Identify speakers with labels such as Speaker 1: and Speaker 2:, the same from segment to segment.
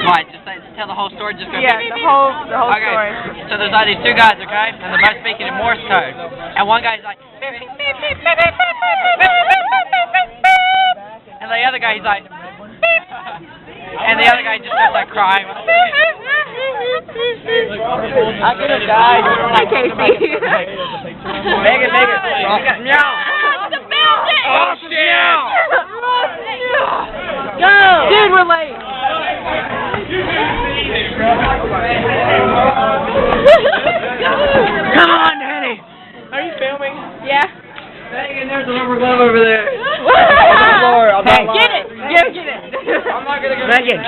Speaker 1: What? Just tell the whole story. Just go.
Speaker 2: Yeah, the whole
Speaker 1: okay.
Speaker 2: story.
Speaker 1: So there's like these two guys, okay, and they're both speaking in Morse code, and one guy's like, and the other guy he's like, and the other guy just starts like crying. I could have died.
Speaker 2: Hi, Casey.
Speaker 1: Megan. Meow. Oh, shit.
Speaker 2: Go! Dude, we're late.
Speaker 1: Come on, Daddy. Are you filming?
Speaker 2: Yeah.
Speaker 1: Megan, there's a rubber glove over there.
Speaker 2: Hey, get it. Get it.
Speaker 1: I'm not gonna go.
Speaker 3: Megan,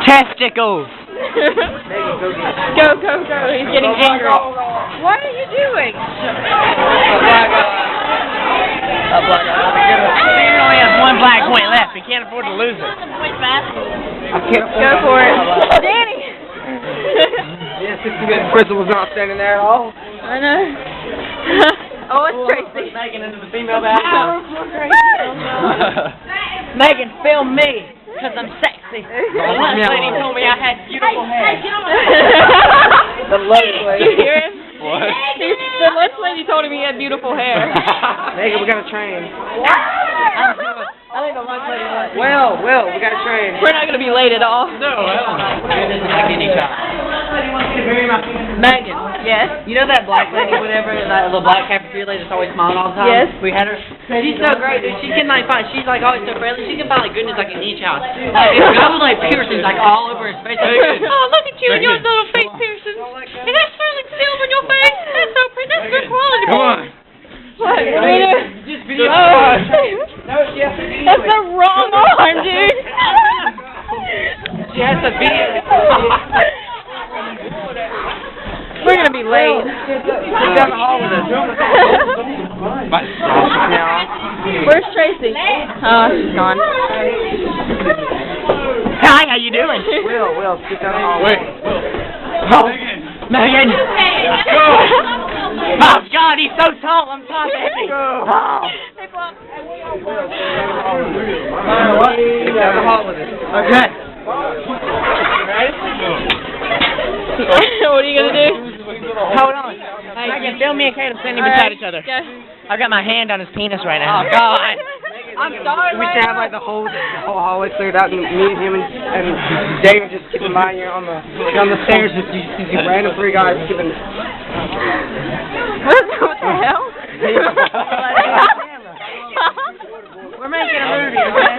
Speaker 3: testicles.
Speaker 2: Go. He's getting angry. What are you doing?
Speaker 3: He only has one black point left. He can't afford to lose it.
Speaker 2: Go for it. Danny!
Speaker 1: Yes, it's good. Crystal was not standing there at all.
Speaker 2: I know. Oh, it's Tracy.
Speaker 3: Megan into the female bathroom.
Speaker 1: Megan, film me.
Speaker 3: Because I'm sexy. The lunch lady told me I had beautiful hair.
Speaker 1: The lunch lady.
Speaker 2: You hear him?
Speaker 1: What?
Speaker 2: The lunch lady told him he had beautiful hair.
Speaker 1: Megan, we got to train. I think the lunch lady was. Will, we got to train.
Speaker 2: We're not going to be late at all.
Speaker 1: No, hell no. Megan.
Speaker 2: Yes?
Speaker 1: You know that black lady, whatever, that little black cafeteria lady that's always smiling all the time?
Speaker 2: Yes.
Speaker 1: We had her. She's so great, dude. She can like find, she's like always so friendly. She can find like goodness like in each house. It's got like piercings like all over his face.
Speaker 2: Oh, look at you and your little face piercings. And that's really silver in your face. That's so pretty. That's good quality.
Speaker 1: Come on.
Speaker 2: What?
Speaker 1: Just video. No, she has to be.
Speaker 2: That's the wrong arm, dude.
Speaker 1: She has to be.
Speaker 2: We're gonna be late.
Speaker 1: She's down the hall with us.
Speaker 2: Where's Tracy? Oh, she's gone.
Speaker 3: Hi, how you doing?
Speaker 1: Will, sit down the hall.
Speaker 3: Wait. Oh, Megan. Go. Oh, God, he's so tall. I'm top heavy. Oh.
Speaker 1: Sit down the hall with us.
Speaker 3: Okay.
Speaker 2: What are you gonna do?
Speaker 3: Hold on. Megan, film me and Caleb standing beside each other.
Speaker 2: Go.
Speaker 3: I've got my hand on his penis right now.
Speaker 1: Oh, God.
Speaker 2: I'm sorry.
Speaker 1: We should have like the whole hallway cleared out, and me and him and David just keep in mind you're on the stairs with these random three guys keeping.
Speaker 2: What the hell?
Speaker 1: We're making a movie, okay?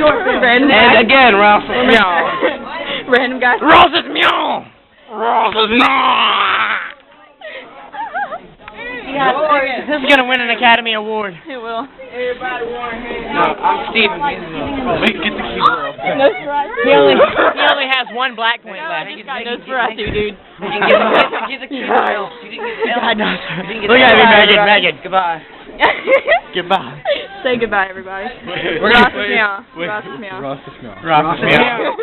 Speaker 2: And
Speaker 1: again, Ralph. Meow.
Speaker 2: Random guy.
Speaker 3: Ross is meow. Ross is meow. This is gonna win an Academy Award.
Speaker 2: It will.
Speaker 1: No, I'm Steven. Get the keyboard.
Speaker 2: Nosferatu.
Speaker 3: He only has one black point left.
Speaker 2: This guy Nosferatu, dude.
Speaker 1: Get the keyboard.
Speaker 3: Look at me, Megan.
Speaker 1: Goodbye.
Speaker 3: Goodbye.
Speaker 2: Say goodbye, everybody.
Speaker 1: We're gonna
Speaker 2: Ross is meow. Ross is meow.
Speaker 3: Ross is meow.